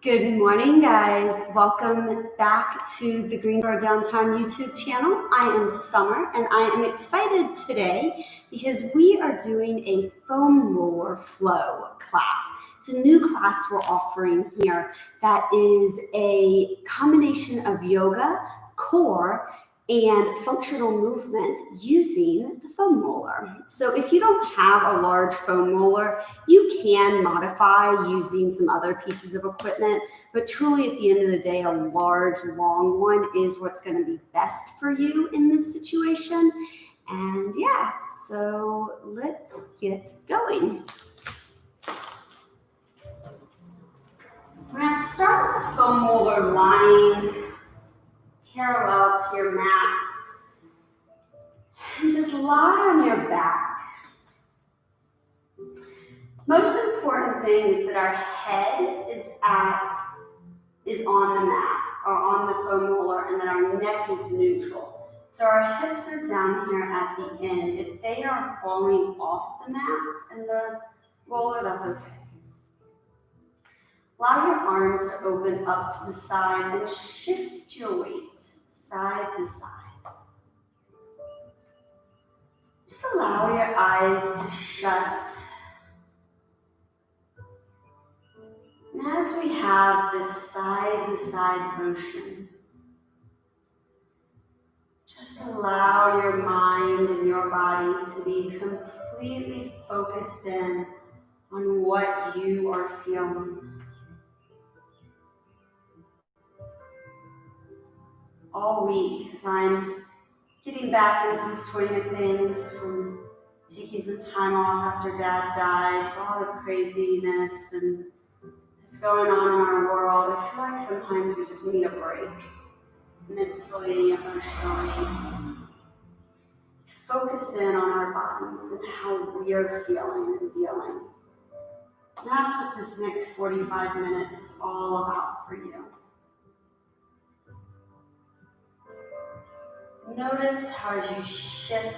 Good morning, guys. Welcome back to the Greensboro Downtown YouTube channel. I am Summer, and I am excited today because we are doing a foam roller flow class. It's a new class we're offering here that is a combination of yoga, core, and functional movement using the foam roller. So if you don't have a large foam roller, you can modify using some other pieces of equipment, but truly at the end of the day, a large, long one is what's going to be best for you in this situation. And yeah, so let's get going. We're going to start with the foam roller lying parallel to your mat. And just lie on your back. Most important thing is that our head is on the mat or on the foam roller, and that our neck is neutral. So our hips are down here at the end. If they are falling off the mat and the roller, that's okay. Allow your arms to open up to the side and shift your weight side to side. Just allow your eyes to shut. And as we have this side-to-side motion, just allow your mind and your body to be completely focused in on what you are feeling. All week, as I'm getting back into the swing of things from taking some time off after Dad died, to all the craziness and what's going on in our world, I feel like sometimes we just need a break, mentally, emotionally, to focus in on our bodies and how we are feeling and dealing. And that's what this next 45 minutes is all about for you. Notice how as you shift,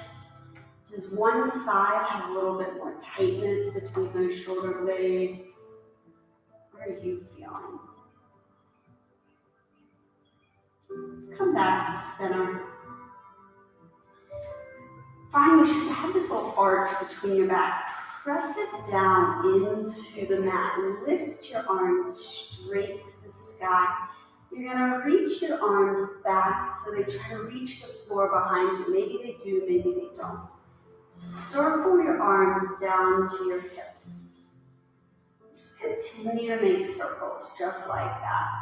does one side have a little bit more tightness between those shoulder blades? What are you feeling? Let's come back to center. Find we should have this little arch between your back. Press it down into the mat and lift your arms straight to the sky. You're going to reach your arms back so they try to reach the floor behind you. Maybe they do, maybe they don't. Circle your arms down to your hips. Just continue to make circles just like that.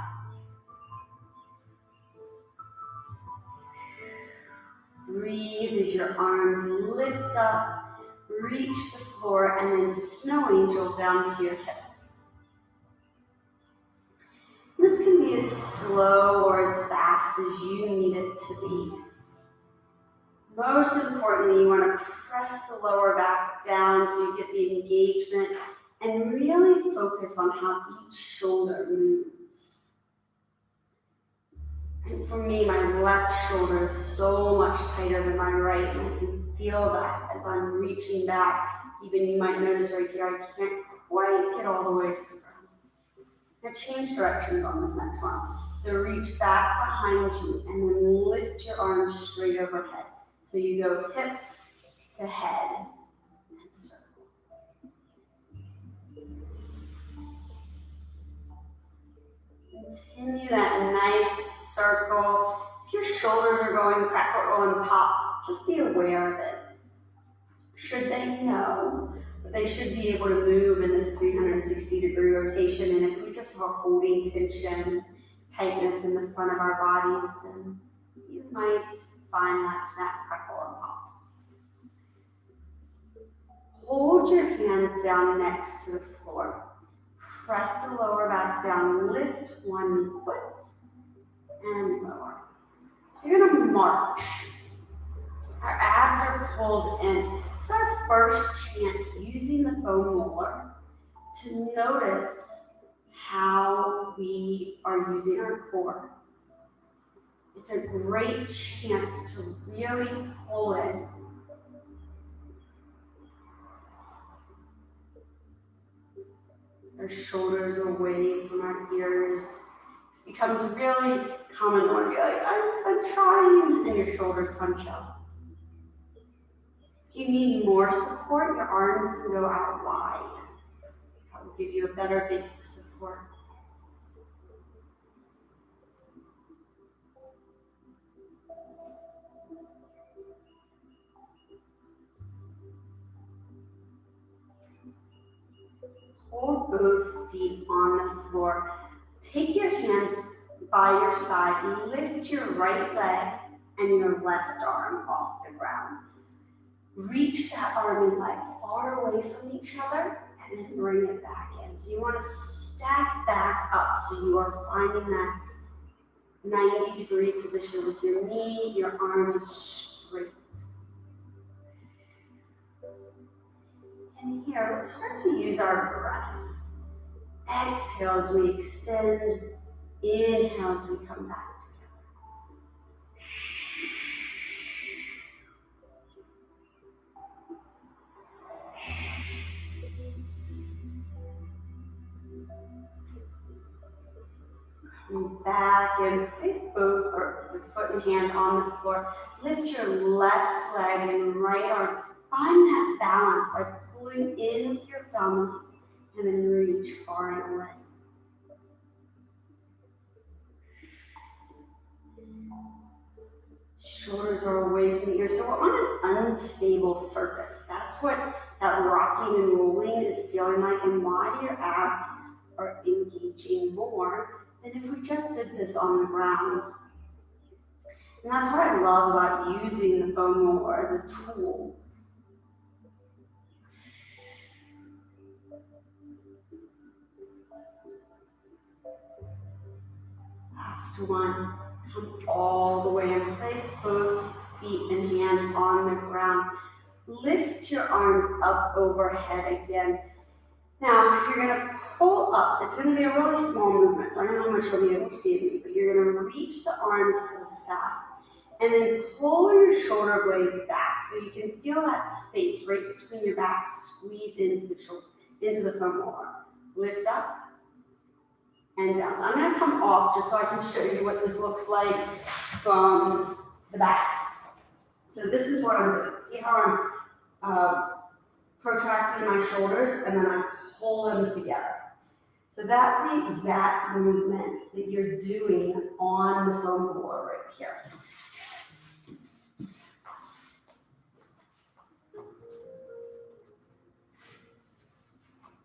Breathe as your arms lift up, reach the floor, and then snow angel down to your hips. This can be as slow or as fast as you need it to be. Most importantly, you want to press the lower back down so you get the engagement and really focus on how each shoulder moves. And for me, my left shoulder is so much tighter than my right, and I can feel that as I'm reaching back. Even you might notice right here, I can't quite get all the way to the ground. Now change directions on this next one. So reach back behind you and then lift your arms straight overhead. So you go hips to head and circle. Continue that nice circle. If your shoulders are going crack, roll, and pop, just be aware of it. Should they? No. But they should be able to move in this 360-degree rotation. And if we just have a holding tension, tightness in the front of our bodies, then you might find that snap, crackle, and pop. Hold your hands down next to the floor. Press the lower back down, lift one foot, and lower. So you're going to march. Our abs are pulled in. It's our first chance using the foam roller to notice how we are using our core. It's a great chance to really pull in. our shoulders away from our ears. This becomes really common when we be like, I'm trying, and your shoulders hunch up. If you need more support, your arms can go out wide. That will give you a better base of support. Hold both feet on the floor. Take your hands by your side and lift your right leg and your left arm off the ground. Reach that arm and leg far away from each other and then bring it back in. So you want to stack back up so you are finding that 90-degree position with your knee, your arm is straight. And here, let's start to use our breath. Exhale as we extend, inhale as we come back together. Come back and place both or the foot and hand on the floor. Lift your left leg and right arm. Find that balance by pulling in with your abdominals and then reach far and away. Shoulders are away from the ears. So we're on an unstable surface. That's what that rocking and rolling is feeling like, and why your abs are engaging more than if we just did this on the ground. And that's what I love about using the foam roller as a tool. Last one. Come all the way in place, both feet and hands on the ground. Lift your arms up overhead again. Now, you're going to pull up. It's going to be a really small movement, so I don't know how much you'll be able to see of me, but you're going to reach the arms to the sky. And then pull your shoulder blades back so you can feel that space right between your back squeeze into the foam roller. Lift up and down. So I'm going to come off just so I can show you what this looks like from the back. So this is what I'm doing. See how I'm protracting my shoulders and then I pull them together. So that's the exact movement that you're doing on the foam roller right here.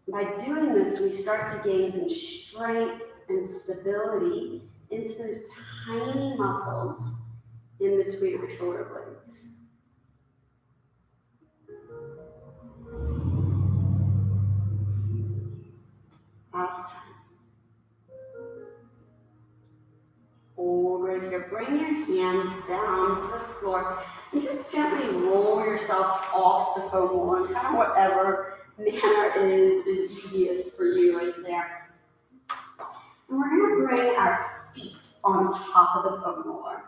By doing this, we start to gain some strength and stability into those tiny muscles in between our shoulder blades. Last time. Hold right here. Bring your hands down to the floor and just gently roll yourself off the foam roller in kind of whatever manner is easiest for you right there. And we're going to bring our feet on top of the foam roller.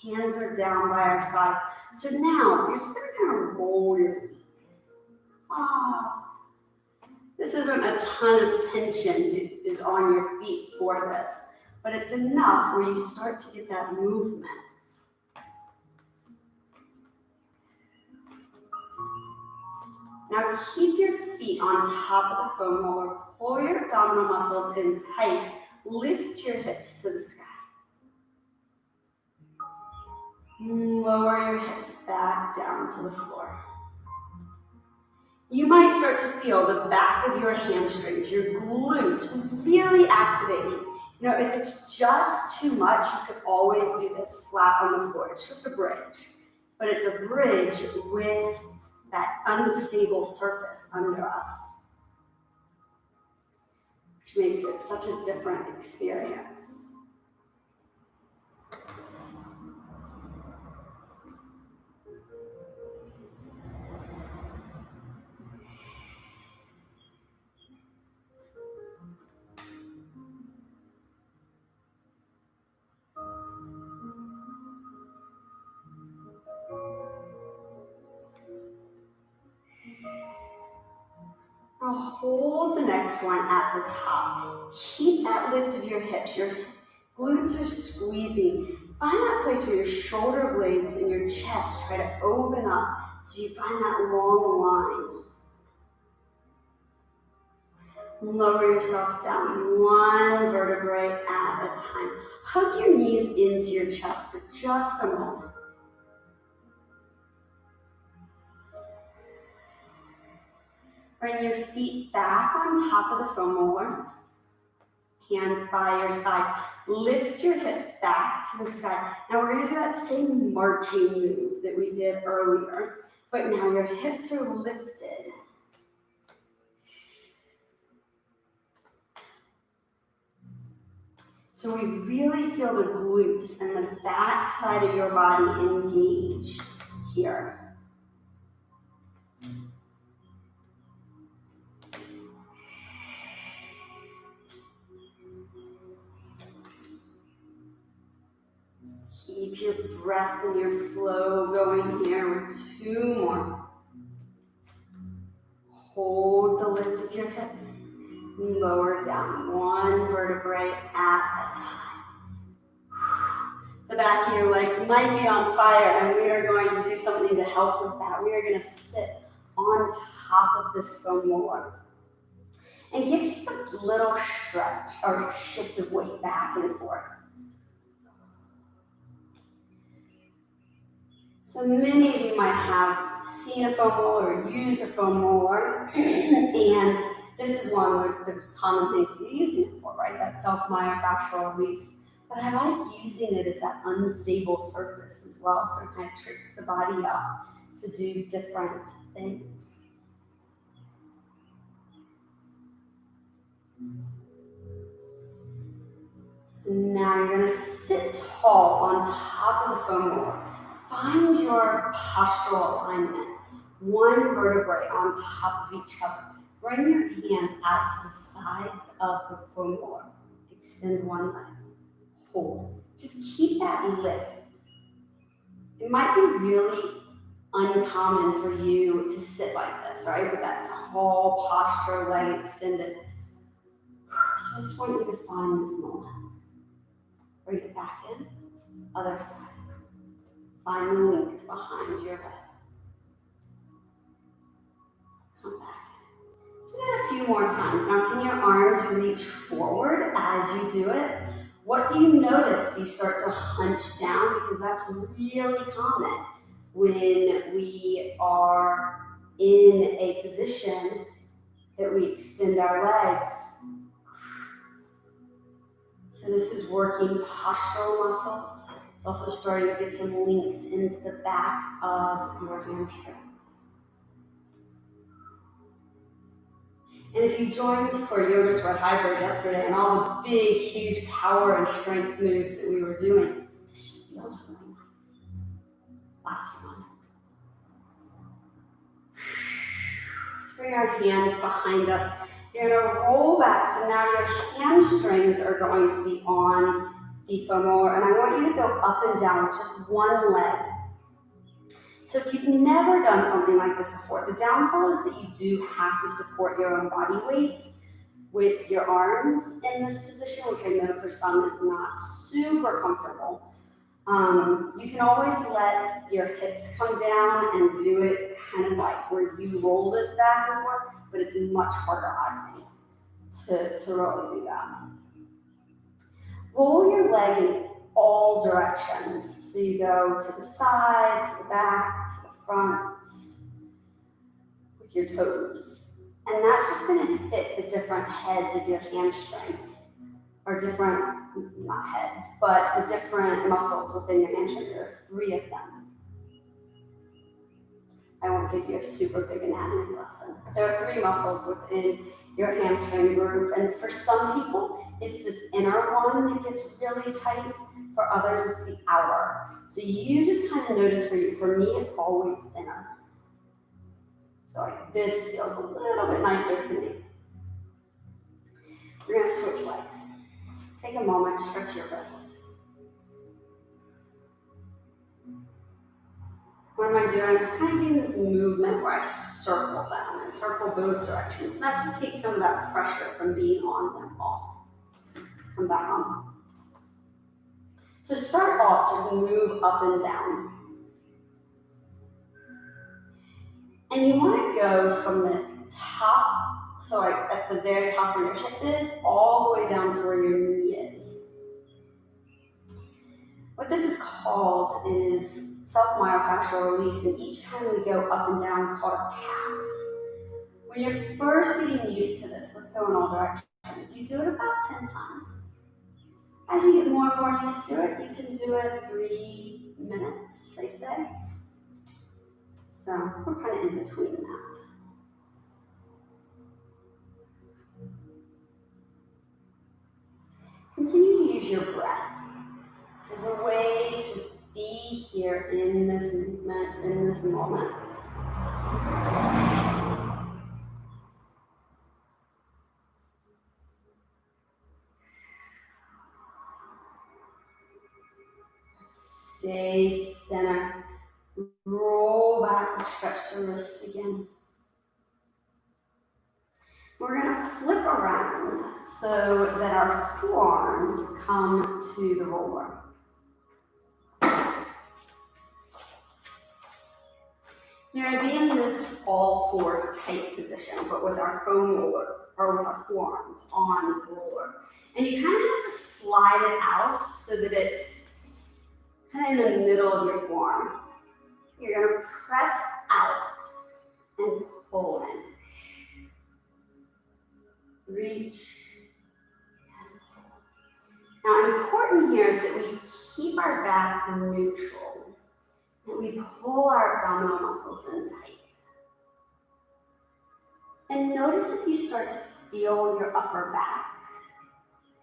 Hands are down by our sides. So now you're just going to kind of roll your feet. This isn't a ton of tension is on your feet for this, but it's enough where you start to get that movement. Now keep your feet on top of the foam roller. Pull your abdominal muscles in tight. Lift your hips to the sky. Lower your hips back down to the floor. You might start to feel the back of your hamstrings, your glutes really activating. You know, if it's just too much, you could always do this flat on the floor. It's just a bridge, but it's a bridge with that unstable surface under us, which makes it such a different experience. Now hold the next one at the top. Keep that lift of your hips. Your glutes are squeezing. Find that place where your shoulder blades and your chest try to open up so you find that long line. Lower yourself down, one vertebrae at a time. Hug your knees into your chest for just a moment. Bring your feet back on top of the foam roller. Hands by your side. Lift your hips back to the sky. Now we're going to do that same marching move that we did earlier, but now your hips are lifted. So we really feel the glutes and the back side of your body engage here. Keep your breath and your flow going here with 2 more. Hold the lift of your hips. Lower down, 1 vertebrae at a time. The back of your legs might be on fire, and we are going to do something to help with that. We are going to sit on top of this foam roller and get just a little stretch or shift of weight back and forth. So many of you might have seen a foam roller or used a foam roller, and this is one of the common things that you're using it for, right? That self-myofascial release. But I like using it as that unstable surface as well, so it kind of tricks the body up to do different things. So now you're going to sit tall on top of the foam roller. Find your postural alignment, 1 vertebrae on top of each other. Bring your hands out to the sides of the foam roller. Extend 1 leg. Hold. Just keep that lift. It might be really uncommon for you to sit like this, right? With that tall posture, leg extended. So I just want you to find this moment. Bring it back in. Other side. Find the length behind your leg. Come back. Do that a few more times. Now, can your arms reach forward as you do it? What do you notice? Do you start to hunch down? Because that's really common when we are in a position that we extend our legs. So this is working postural muscles. It's also starting to get some length into the back of your hamstrings. And if you joined for Yoga Sweat Hybrid yesterday and all the big, huge power and strength moves that we were doing, this just feels really nice. Last one. Let's bring our hands behind us. You're going to roll back, so now your hamstrings are going to be on the foam roller, and I want you to go up and down with just 1 leg. So if you've never done something like this before, the downfall is that you do have to support your own body weight with your arms in this position, which I know for some is not super comfortable. You can always let your hips come down and do it kind of like where you roll this back and forth, but it's much harder, I think, to really do that. Roll your leg in all directions. So you go to the side, to the back, to the front, with your toes. And that's just going to hit the different heads of your hamstring, or different, not heads, but the different muscles within your hamstring. There are 3 of them. I won't give you a super big anatomy lesson, but there are 3 muscles within your hamstring group. And for some people, it's this inner one that gets really tight. For others, it's the outer. So you just kind of notice for you. For me, it's always inner. So like this feels a little bit nicer to me. We're going to switch legs. Take a moment, stretch your wrist. What am I doing? I'm just kind of getting this movement where I circle them and circle both directions. And that just takes some of that pressure from being on them off. Let's come back on. So start off, just move up and down. And you want to go from the top, so like at the very top where your hip is, all the way down to where your knee is. What this is called is self-myofascial release, and each time we go up and down is called a pass. When you're first getting used to this, let's go in all directions. You do it about 10 times. As you get more and more used to it, you can do it 3 minutes, they say. So we're kind of in between that. Continue to use your breath as a way to just be here in this movement, in this moment. Stay center. Roll back and stretch the wrist again. We're going to flip around so that our forearms come to the roller. You're going to be in this all fours tight position, but with our foam roller, or with our forearms on the roller. And you kind of have to slide it out so that it's kind of in the middle of your forearm. You're going to press out and pull in. Reach and pull. Now, important here is that we keep our back neutral, that we pull our abdominal muscles in tight. And notice if you start to feel your upper back.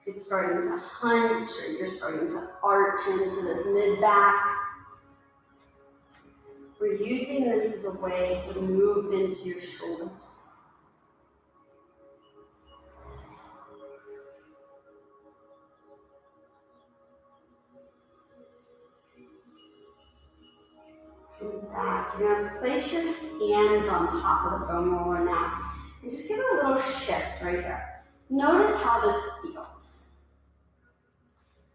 If it's starting to hunch or you're starting to arch into this mid-back. We're using this as a way to move into your shoulders. And back. You're going to place your hands on top of the foam roller now. And just give it a little shift right here. Notice how this feels.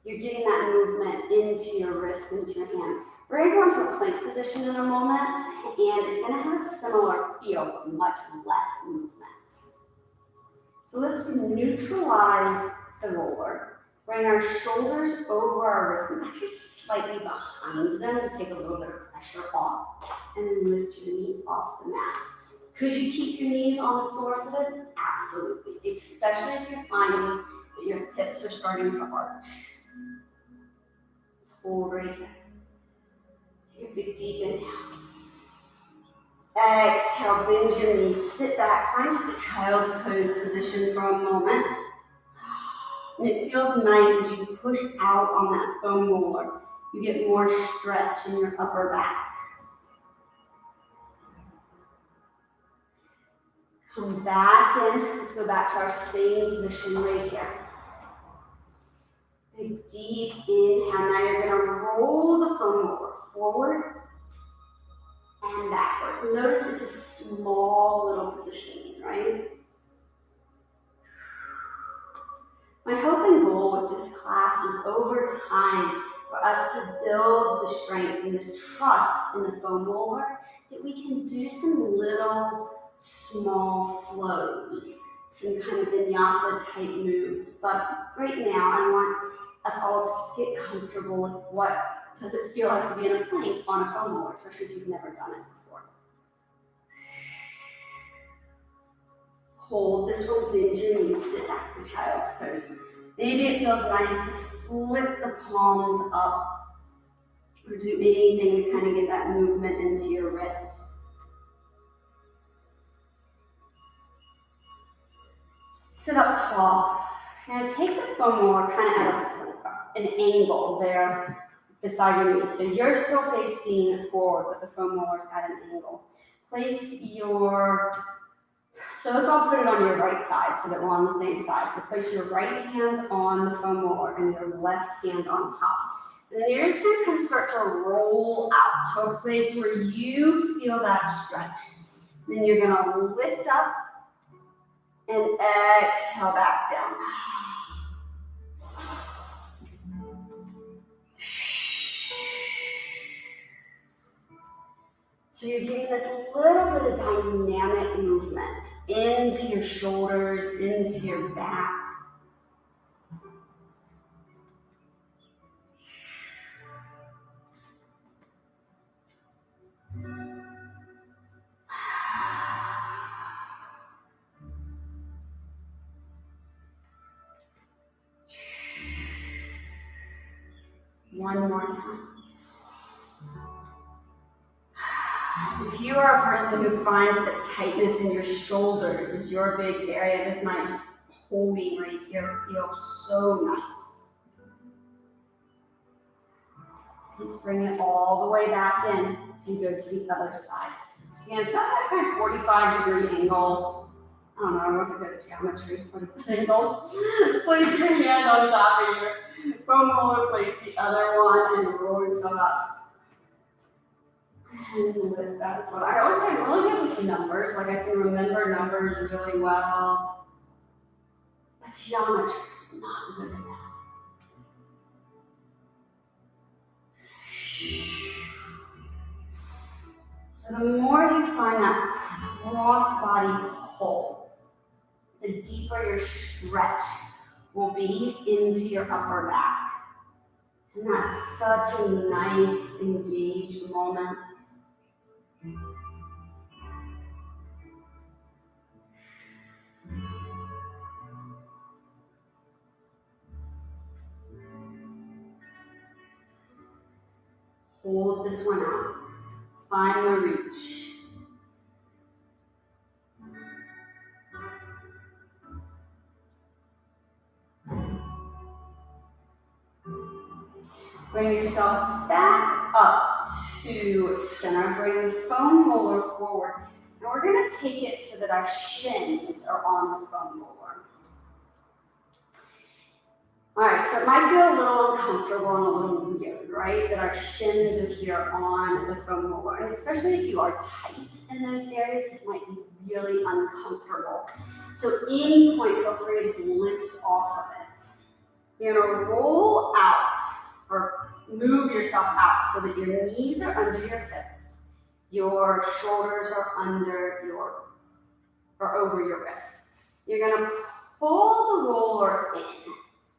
You're getting that movement into your wrist, into your hands. We're going to go into a plank position in a moment, and it's going to have a similar feel, but much less movement. So let's neutralize the roller. Bring our shoulders over our wrists and actually slightly behind them to take a little bit of pressure off, and then lift your knees off the mat. Could you keep your knees on the floor for this? Absolutely, especially if you're finding that your hips are starting to arch. Let's hold right here. Take a big deep inhale. Exhale, bend your knees, sit back, find just a child's pose position for a moment. And it feels nice as you push out on that foam roller. You get more stretch in your upper back. Come back in. Let's go back to our same position right here. Big deep inhale. Now you're going to roll the foam roller forward and backwards. Notice it's a small little positioning, right? My hope and goal with this class is over time for us to build the strength and the trust in the foam roller that we can do some little small flows, some kind of vinyasa type moves. But right now I want us all to just get comfortable with what does it feel like to be in a plank on a foam roller, especially if you've never done it before. Hold this one, bend your knees, sit back to child's pose. Maybe it feels nice to flip the palms up or do anything to kind of get that movement into your wrists. Sit up tall. Now take the foam roller kind of at an angle there beside your knees. So you're still facing forward, but the foam roller's at an angle. So let's all put it on your right side so that we're on the same side. So place your right hand on the foam roller and your left hand on top. And then you're just going to kind of start to roll out to a place where you feel that stretch. Then you're gonna lift up and exhale back down. So you're getting this little bit of dynamic movement into your shoulders, into your back. One more time. If you are a person who finds that tightness in your shoulders is your big area, this might just holding right here feel so nice. Let's bring it all the way back in and go to the other side. Again, it's got that kind of 45-degree angle. I don't know, I wasn't good at geometry. What is that angle? Place your hand on top of your foam roller, place the other one, and roll yourself up. And lift that as well. I always say I'm really good with numbers, like I can remember numbers really well. But geometry is not good at that. So the more you find that cross-body pull, the deeper your stretch will be into your upper back. And that's such a nice, engaged moment. Hold this one out. Find the reach. Bring yourself back up to center. Bring the foam roller forward. And we're going to take it so that our shins are on the foam roller. All right, so it might feel a little uncomfortable and a little weird, right? That our shins are here on the foam roller. And especially if you are tight in those areas, this might be really uncomfortable. So at any point, feel free to just lift off of it. You're gonna roll out or move yourself out so that your knees are under your hips. Your shoulders are under your, or over your wrists. You're gonna pull the roller in.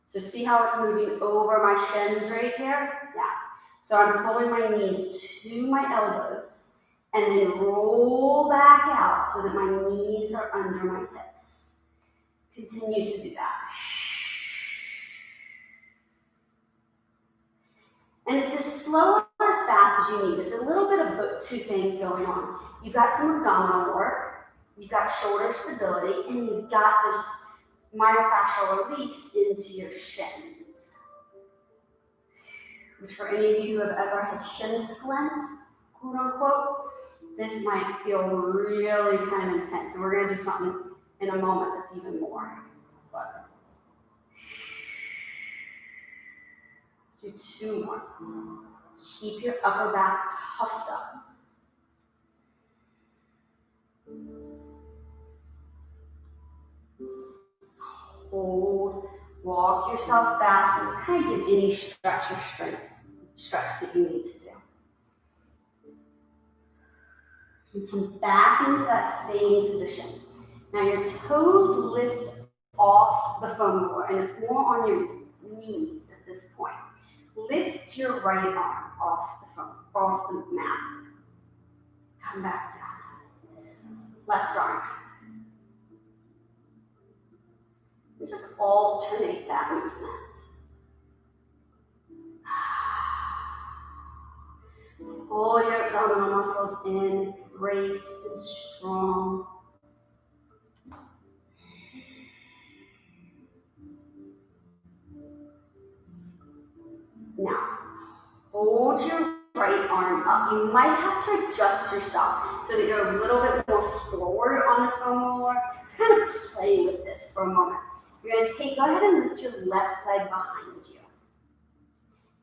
So see how it's moving over my shins right here? Yeah. So I'm pulling my knees to my elbows and then roll back out so that my knees are under my hips. Continue to do that. And it's as slow or as fast as you need. It's a little bit of two things going on. You've got some abdominal work, you've got shoulder stability, and you've got this myofascial release into your shins. Which for any of you who have ever had shin splints, quote unquote, this might feel really kind of intense. And we're going to do something in a moment that's even more. But let's do two more. Keep your upper back puffed up. Hold, walk yourself back, just kind of give any stretch or stretch that you need to do. You come back into that same position. Now your toes lift off the foam roller, and it's more on your knees at this point. Lift your right arm off the mat. Come back down. Left arm. And just alternate that movement. Pull your abdominal muscles in, braced and strong. Now, hold your right arm up. You might have to adjust yourself so that you're a little bit more forward on the foam roller. Just kind of play with this for a moment. You're going to go ahead and lift your left leg behind you.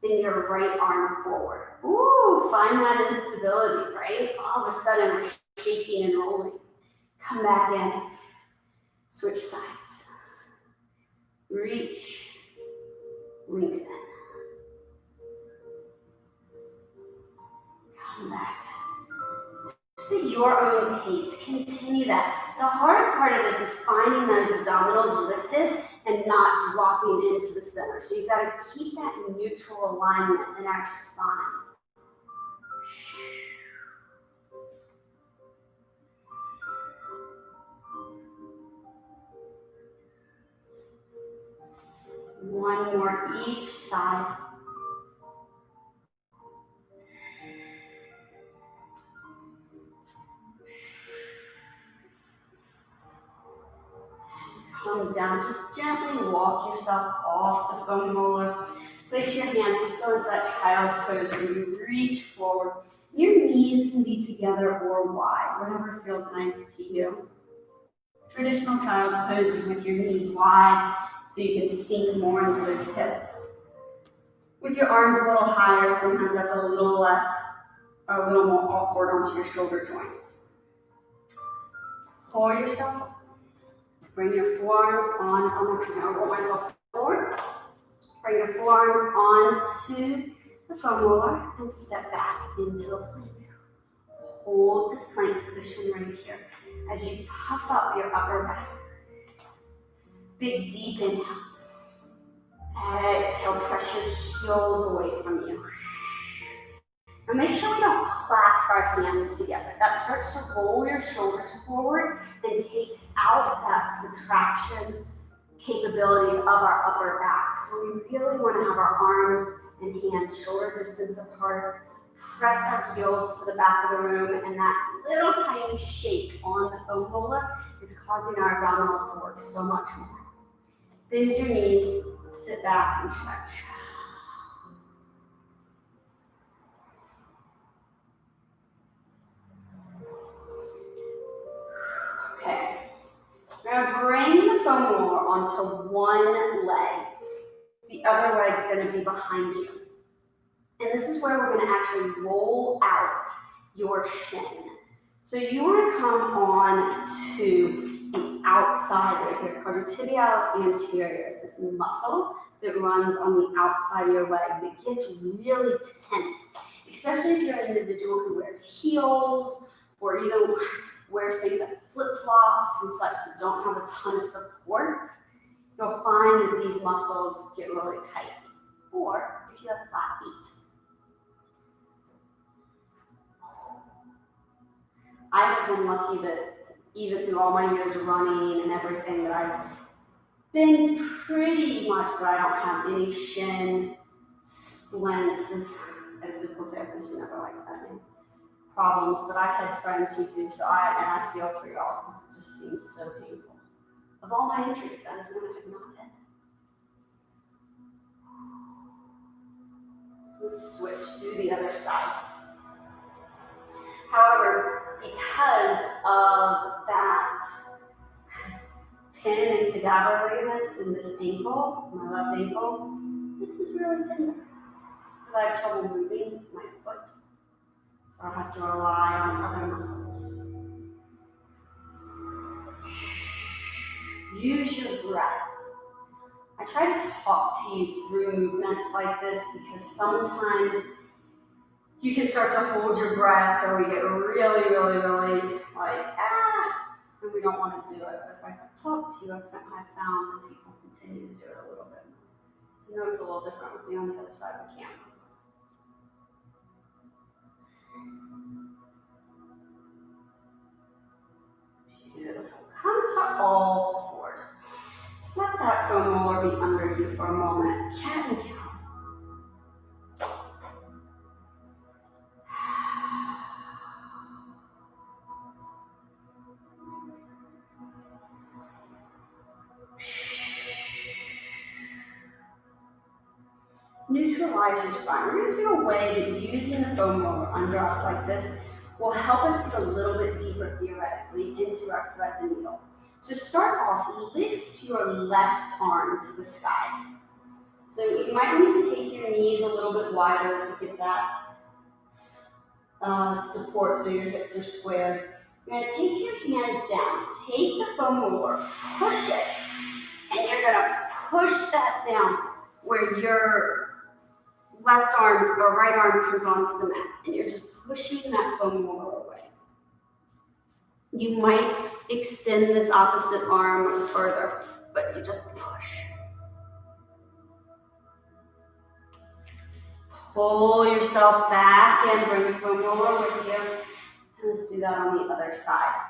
Then your right arm forward. Ooh, find that instability, right? All of a sudden, we're shaking and rolling. Come back in. Switch sides. Reach. Lengthen. Come back. Just at your own pace, continue that. The hard part of this is finding those abdominals lifted and not dropping into the center. So you've got to keep that neutral alignment in our spine. One more each side. Come down, just gently walk yourself off the foam roller. Place your hands, let's go into that child's pose where you reach forward. Your knees can be together or wide, whatever feels nice to you. Traditional child's pose is with your knees wide so you can sink more into those hips. With your arms a little higher, sometimes that's a little less, or a little more awkward onto your shoulder joints. Pull yourself up. Bring your forearms on. I'll roll myself forward. Bring your forearms onto the foam roller and step back into a plank. Hold this plank position right here as you puff up your upper back. Big deep inhale. Exhale, press your heels away from you. And make sure we don't clasp our hands together. That starts to roll your shoulders forward and takes out that contraction capabilities of our upper back. So we really want to have our arms and hands shoulder distance apart. Press our heels to the back of the room, and that little tiny shake on the foam roller is causing our abdominals to work so much more. Bend your knees, sit back and stretch. Okay, we're going to bring the foam roller onto one leg. The other leg's going to be behind you. And this is where we're going to actually roll out your shin. So you want to come on to the outside right here. It's called your tibialis anterior. This muscle that runs on the outside of your leg that gets really tense, especially if you're an individual who wears heels or even wears things like flip-flops and such that don't have a ton of support. You'll find that these muscles get really tight. Or if you have flat feet. I have been lucky that even through all my years of running and everything that I've been pretty much that I don't have any shin splints. As a physical therapist, you never like having problems, but I've had friends who do, so I feel for y'all because it just seems so painful. Of all my injuries, that is one I have not had. Let's switch to the other side. However, because of that pin and cadaver ligaments in this ankle, my left ankle, this is really tender because I have trouble moving my foot. So I have to rely on other muscles. Use your breath. I try to talk to you through movements like this because sometimes you can start to hold your breath or we get really like, and we don't want to do it. But if I talk to you, I've found that people continue to do it a little bit more. I know it's a little different with me on the other side of the camera. Beautiful. Come to all fours. Just let that foam roller be under you for a moment. Cat and cow. Neutralize your spine. We're going to do a way that using the foam roller under us like this will help us get a little bit deeper theoretically into our thread the needle. So start off, lift your left arm to the sky. So you might need to take your knees a little bit wider to get that support so your hips are squared. You're going to take your hand down, take the foam roller, push it, and you're going to push that down where your left arm or right arm comes onto the mat, and you're just pushing that foam roller away. You might extend this opposite arm further, but you just push. Pull yourself back and bring the foam roller with you. And let's do that on the other side.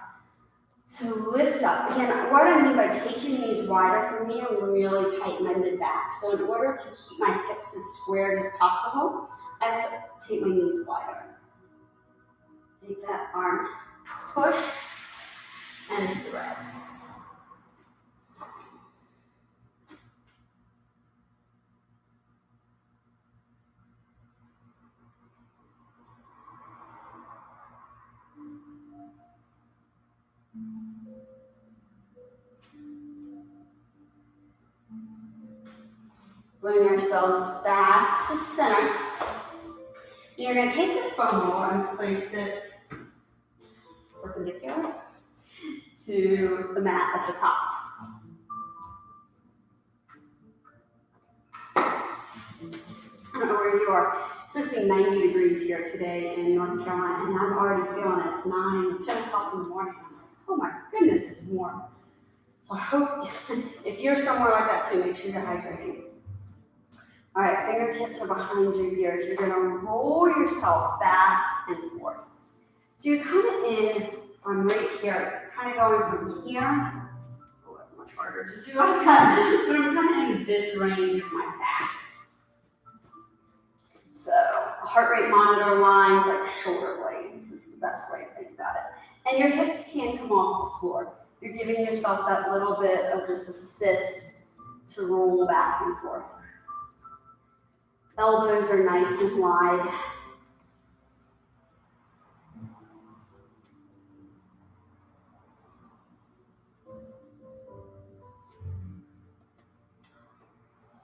So lift up. Again, what I mean by taking these wider for me, I'm really tighten my mid back. So in order to keep my hips as squared as possible, I have to take my knees wider. Take that arm, push, and thread. Bring yourselves back to center. And you're going to take this foam roller and place it perpendicular to the mat at the top. I don't know where you are. It's supposed to be 90 degrees here today in North Carolina, and I'm already feeling it. It's 9, 10 o'clock in the morning. I'm like, oh my goodness, it's warm. So I hope if you're somewhere like that too, make sure you're hydrating. All right, fingertips are behind your ears. You're going to roll yourself back and forth. So you're kind of in, I'm right here, kind of going from here. Oh, that's much harder to do like that. But I'm kind of in this range of my back. So heart rate monitor lines, like shoulder blades, is the best way to think about it. And your hips can come off the floor. You're giving yourself that little bit of just assist to roll back and forth. Elbows are nice and wide.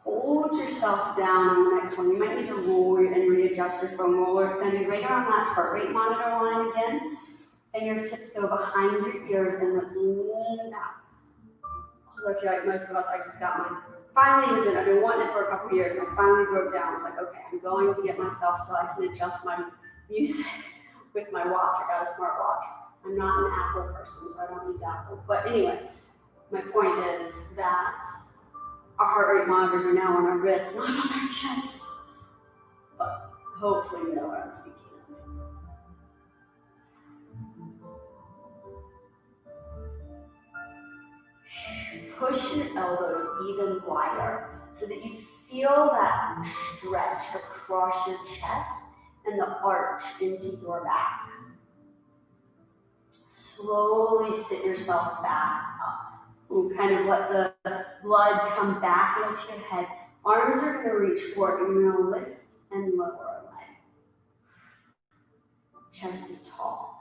Hold yourself down on the next one. You might need to roll and readjust your foam roller. It's going to be right around that heart rate monitor line again. Fingertips go behind your ears and let's lean back. Although if you're like most of us, I just got mine. Finally, I've been wanting it for a couple of years, and I finally broke down. I was like, okay, I'm going to get myself so I can adjust my music with my watch. I got a smart watch. I'm not an Apple person, so I don't use Apple. But anyway, my point is that our heart rate monitors are now on our wrists, not on our chest. But hopefully you know what I'm speaking of. Push your elbows even wider so that you feel that stretch across your chest and the arch into your back. Slowly sit yourself back up. Ooh, kind of let the blood come back into your head. Arms are going to reach forward. You're going to lift and lower a leg. Chest is tall.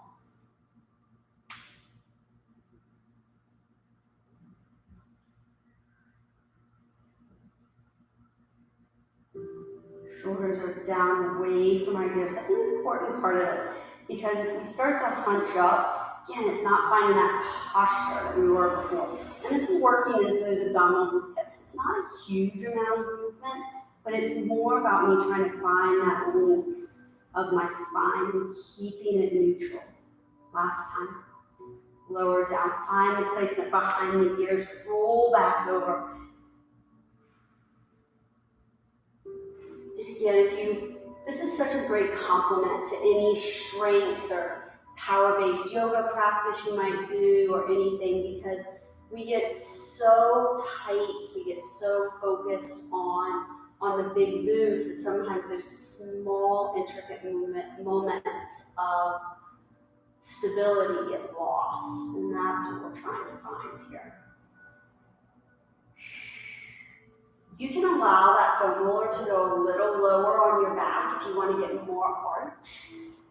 Shoulders are down away from our ears. That's an important part of this because if we start to hunch up, again, it's not finding that posture that we were before. And this is working into those abdominals and hips. It's not a huge amount of movement, but it's more about me trying to find that length of my spine and keeping it neutral. Last time. Lower down. Find the placement behind the ears. Roll back over. Again, this is such a great complement to any strength or power-based yoga practice you might do or anything, because we get so tight, we get so focused on the big moves that sometimes there's small, intricate moments of stability get lost, and that's what we're trying to find here. You can allow that foam roller to go a little lower on your back if you want to get more arch.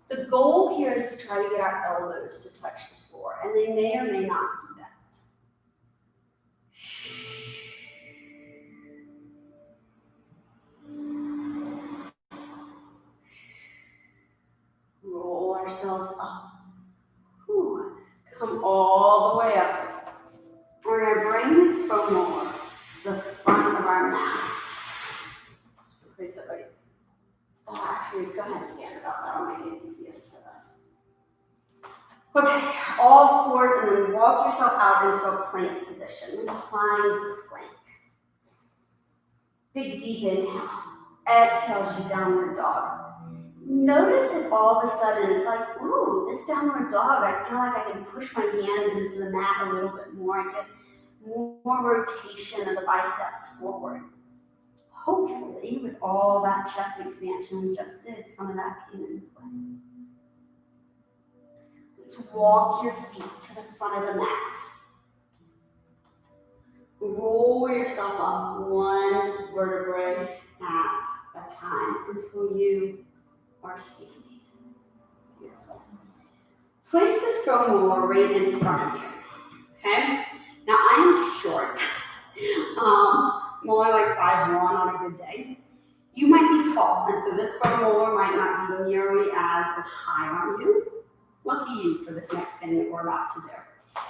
The goal here is to try to get our elbows to touch the floor, and they may or may not do that. Roll ourselves up. Whew. Okay, all fours, and then walk yourself out into a plank position. Let's find plank. Big deep inhale. Exhale, you downward dog. Notice if all of a sudden it's like, ooh, this downward dog, I feel like I can push my hands into the mat a little bit more. I get more rotation of the biceps forward. Hopefully, with all that chest expansion we just did, some of that came into play. Let's walk your feet to the front of the mat. Roll yourself up one vertebrae at a time until you are standing. Beautiful. Place this foam roller right in front of you. Okay? Now I'm short. I'm only like 5'1" on a good day. You might be tall, and so this foam roller might not be nearly as high on you. Lucky you for this next thing that we're about to do.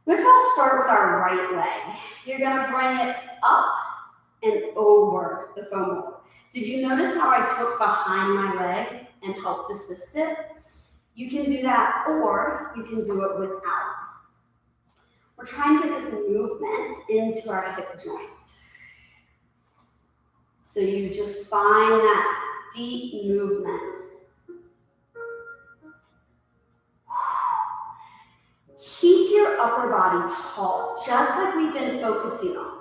Let's all start with our right leg. You're gonna bring it up and over the foam roller. Did you notice how I took behind my leg and helped assist it? You can do that, or you can do it without. We're trying to get this movement into our hip joint. So you just find that deep movement. Keep your upper body tall, just like we've been focusing on.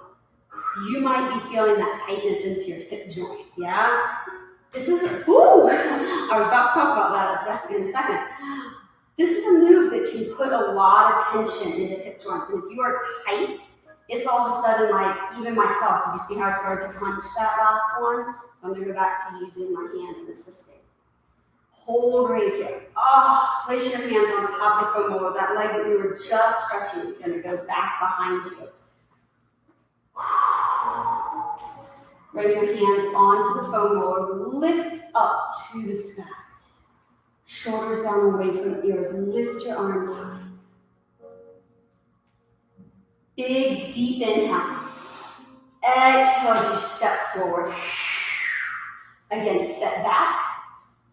You might be feeling that tightness into your hip joint, yeah? This is, I was about to talk about that in a second. This is a move that can put a lot of tension into hip joints, and if you are tight, it's all of a sudden like, even myself, did you see how I started to punch that last one? So I'm gonna go back to using my hand and assisting. Hold right here. Place your hands on top of the foam roller. That leg that we were just stretching is gonna go back behind you. Bring your hands onto the foam roller. Lift up to the sky. Shoulders down away from ears. Lift your arms high. Big, deep inhale. Exhale as you step forward. Again, step back.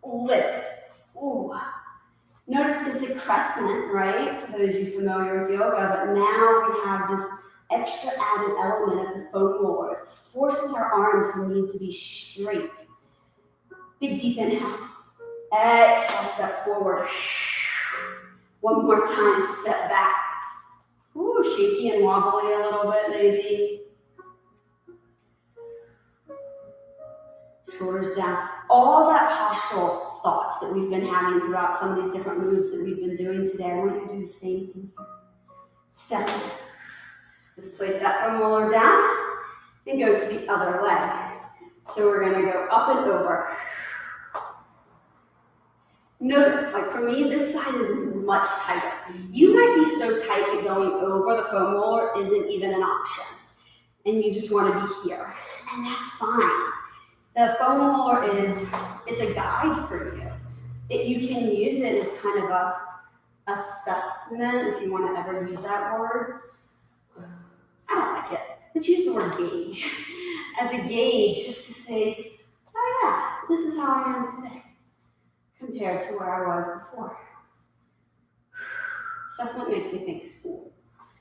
Lift. Ooh. Notice it's a crescent, right? For those of you familiar with yoga, but now we have this extra added element of the foam roller. It forces our arms to need to be straight. Big deep inhale. Exhale, step forward. One more time, step back. Ooh, shaky and wobbly a little bit, maybe. Shoulders down. All that postural thoughts that we've been having throughout some of these different moves that we've been doing today, I want you to do the same thing here. Step in. Just place that foam roller down and go to the other leg. So we're gonna go up and over. Notice, like for me, this side is much tighter. You might be so tight that going over the foam roller isn't even an option. And you just wanna be here. And that's fine. The foam roller it's a guide for you. You can use it as kind of a assessment, if you want to ever use that word. I don't like it. Let's use the word gauge. As a gauge, just to say, oh yeah, this is how I am today, compared to where I was before. Assessment makes me think school.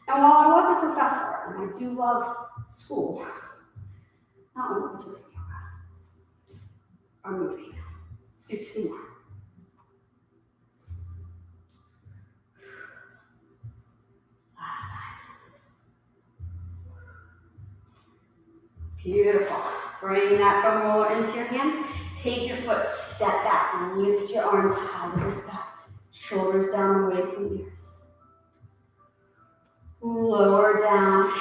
And while I was a professor, and I do love school, not when we're doing yoga, or moving. Let's do two more. Last time. Beautiful. Bring that foam roller into your hands. Take your foot, step back, lift your arms high to the sky. Shoulders down away from ears. Lower down.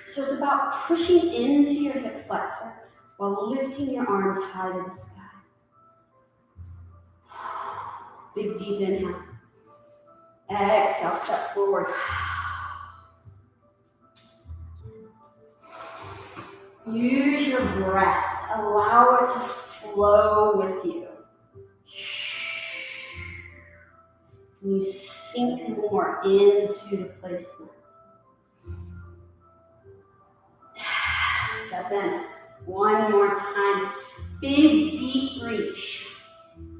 So it's about pushing into your hip flexor while lifting your arms high to the sky. Big deep inhale. Exhale, step forward. Use your breath. Allow it to flow with you. And you sink more into the placement. Step in. One more time. Big, deep reach.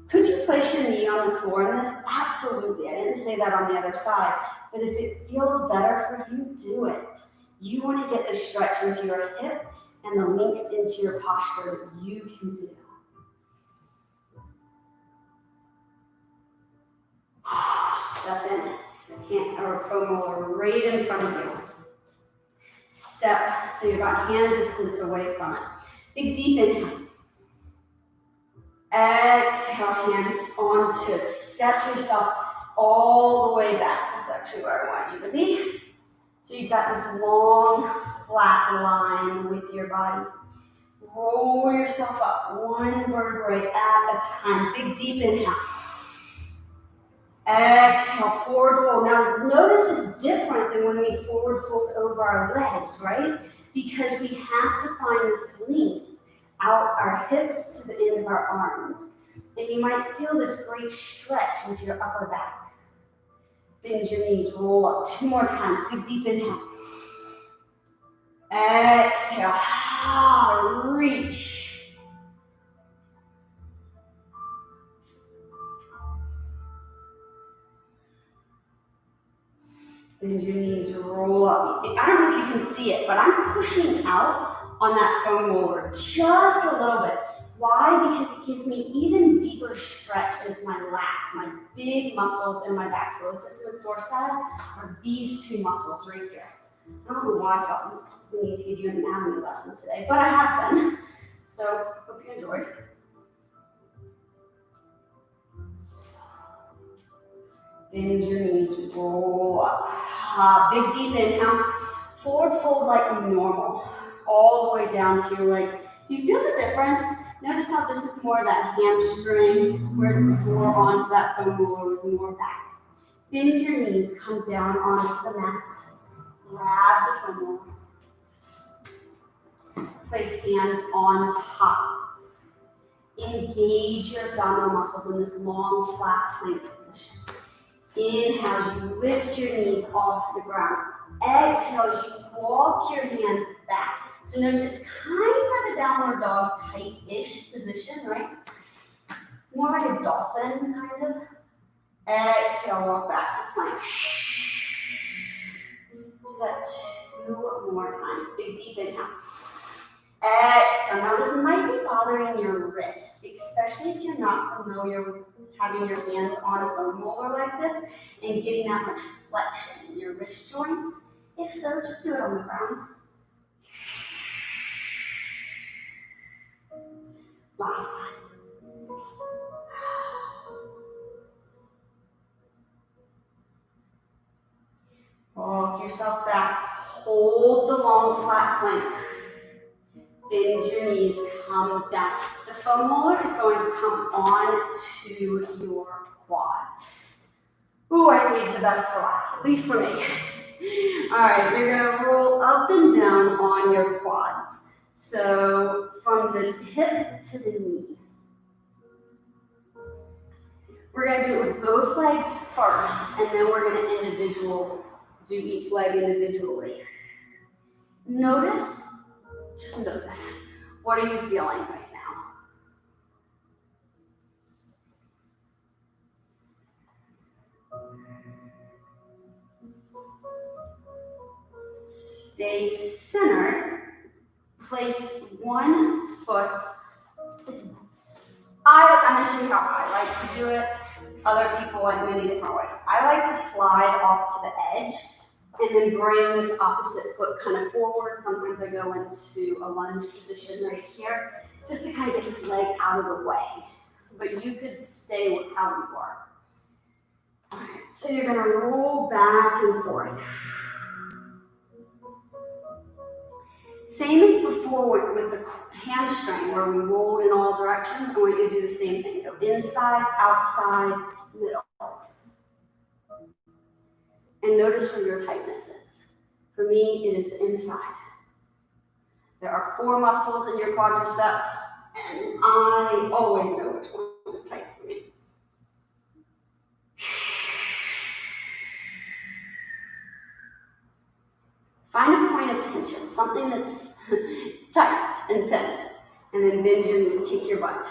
Could you place your knee on the floor in this? Absolutely. I didn't say that on the other side, but if it feels better for you, do it. You want to get the stretch into your hip and the length into your posture that you can do. Step in, hand or foam roller right in front of you. Step, so you're about hand distance away from it. Big deep inhale. Exhale, hands onto it. Step yourself all the way back. That's actually where I want you to be. So you've got this long, flat line with your body. Roll yourself up, one vertebrae at a time. Big deep inhale. Exhale, forward fold. Now notice it's different than when we forward fold over our legs, right? Because we have to find this length out our hips to the end of our arms. And you might feel this great stretch into your upper back. Bend your knees, roll up 2 more times. Big deep inhale. Exhale, reach. Bend your knees, roll up. I don't know if you can see it, but I'm pushing out on that foam roller just a little bit. Why? Because it gives me even deeper stretch into my lats, my big muscles in my back. Latissimus dorsi are these 2 muscles right here. I don't know why I felt we need to give you an anatomy lesson today, but I have been. So, hope you enjoyed. Bend your knees, roll up. Big deep inhale. Forward fold like normal. All the way down to your legs. Do you feel the difference? Notice how this is more of that hamstring, whereas before onto that foam roller was more back. Bend your knees, come down onto the mat. Grab the foam roller. Place hands on top. Engage your abdominal muscles in this long, flat plank position. Inhale as you lift your knees off the ground. Exhale as you walk your hands back. So notice it's kind of a downward dog tight-ish position, right? More like a dolphin, kind of. Exhale, walk back to plank. Do that 2 more times. Big deep inhale. Exhale. Now this might be bothering your wrist, especially if you're not familiar with having your hands on a foam roller like this and getting that much flexion in your wrist joint. If so, just do it on the ground. Last time. Walk yourself back. Hold the long flat plank. Bend your knees, come down. The foam roller is going to come on to your quads. Ooh, I saved the best for last, at least for me. All right, you're gonna roll up and down on your quads. So from the hip to the knee. We're gonna do it with both legs first, and then we're gonna do each leg individually. Just notice, what are you feeling right now? Stay centered. Place one foot. I'm going to show you how I like to do it. Other people like many different ways. I like to slide off to the edge and then bring this opposite foot kind of forward. Sometimes I go into a lunge position right here just to kind of get this leg out of the way. But you could stay with how you are. All right, so you're going to roll back and forth. Same as before with the hamstring where we rolled in all directions. I want you to do the same thing. Go inside, outside, middle. And notice where your tightness is. For me, it is the inside. There are 4 muscles in your quadriceps, and I always know which one is tight for me. Find a point of tension, something that's tight and tense, and then bend your knee, kick your butt.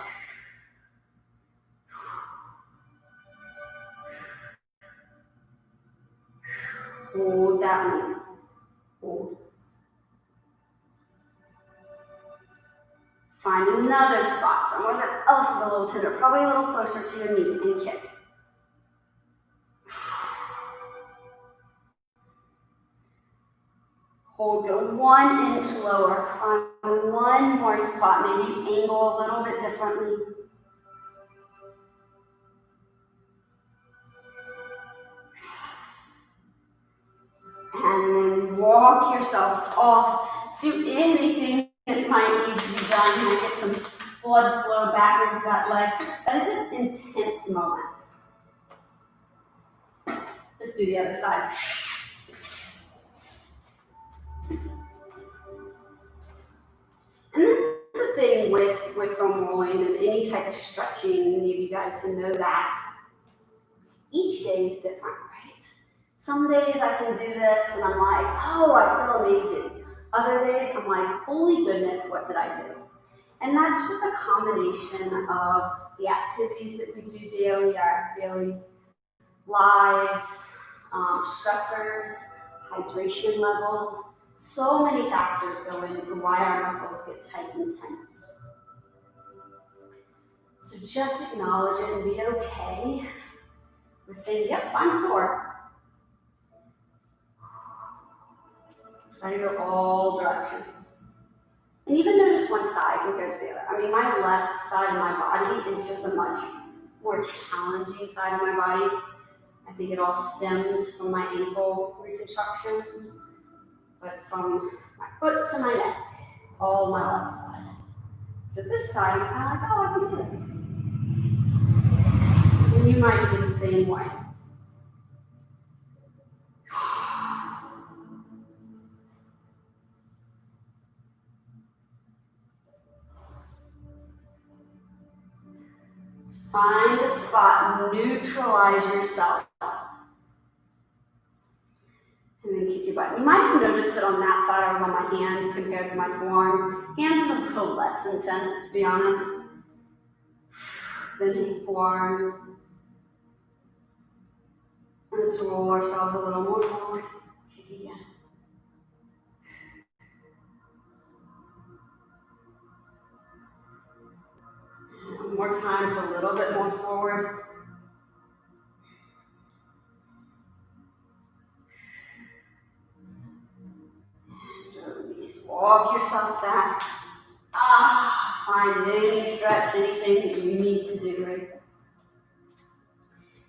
Hold that length. Hold. Find another spot, somewhere that else is a little tender, probably a little closer to your knee, and kick. Hold, go 1 inch lower. Find one more spot. Maybe you angle a little bit differently. And then walk yourself off. Do anything that might need to be done. You get some blood flow back into that leg. That is an intense moment. Let's do the other side. And that's the thing with foam rolling and any type of stretching, many of you guys who know that. Each day is different, right? Some days I can do this and I'm like, oh, I feel amazing. Other days I'm like, holy goodness, what did I do? And that's just a combination of the activities that we do daily, our daily lives, stressors, hydration levels. So many factors go into why our muscles get tight and tense. So just acknowledge it and be okay. We're saying, yep, I'm sore. Try to go all directions. And even notice one side compared to the other. I mean, my left side of my body is just a much more challenging side of my body. I think it all stems from my ankle reconstructions. But from my foot to my neck, it's all my left side. So this side, I'm kind of like, oh, I can do this. And you might be the same way. Find a spot, neutralize yourself, and then kick your butt. You might have noticed that on that side I was on my hands compared to my forearms. Hands is a little less intense, to be honest, than forearms. And let's roll ourselves a little more forward. Kick again. And one more time, so a little bit more forward. Release. Walk yourself back. Find any stretch, anything that you need to do right there.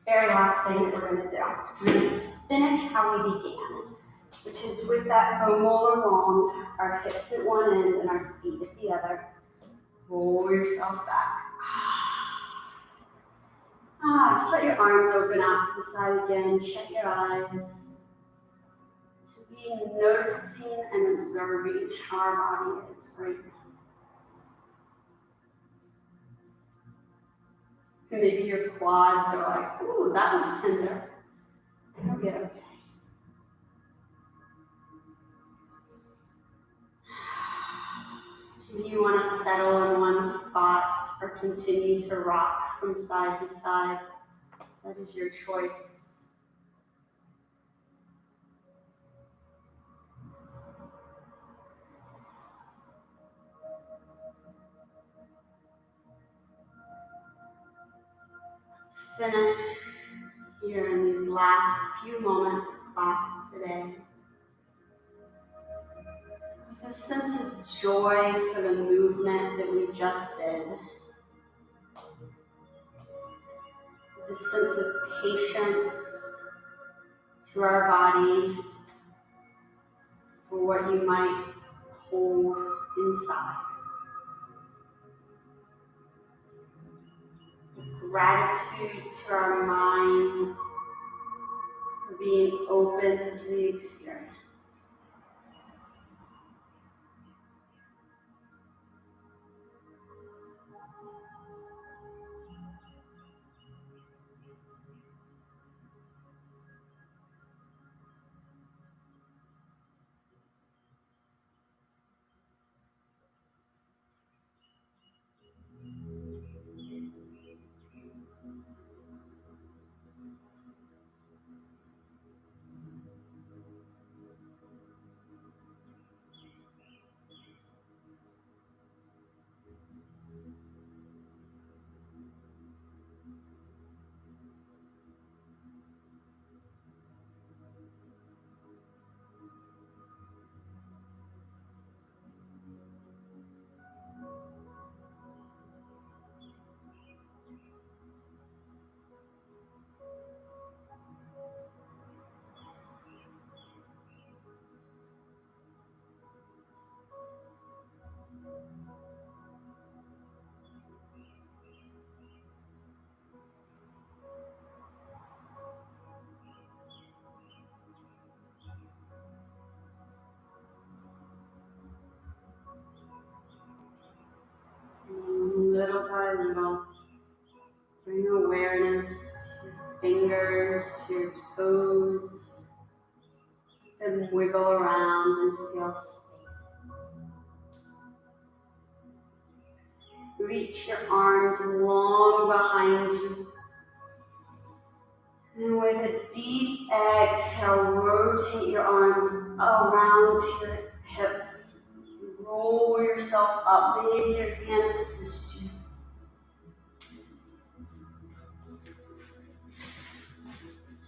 Very last thing that we're going to do. We're going to finish how we began, which is with that foam roller long, our hips at one end and our feet at the other. Roll yourself back. Just let your arms open out to the side again. Shut your eyes. Be noticing and observing how our body is right now. Maybe your quads are like, ooh, that was tender. Okay. Maybe you want to settle in one spot or continue to rock from side to side. That is your choice. Finish here in these last few moments of class today with a sense of joy for the movement that we just did, with a sense of patience to our body for what you might hold inside. Gratitude to our mind for being open to the experience. little by little, bring awareness to your fingers, to your toes. Then wiggle around and feel space. Reach your arms long behind you. And with a deep exhale, rotate your arms around to your hips. Roll yourself up. Maybe your hands assist you.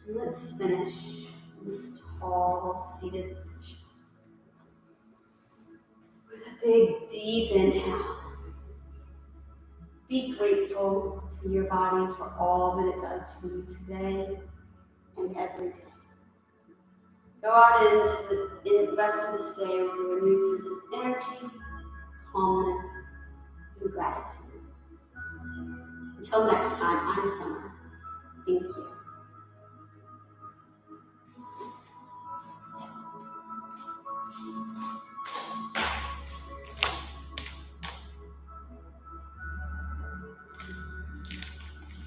And let's finish this tall seated position. With a big, deep inhale. Be grateful to your body for all that it does for you today and every day. Go out into the rest of this day with a renewed sense of energy, calmness, and gratitude. Until next time, I'm Summer. Thank you.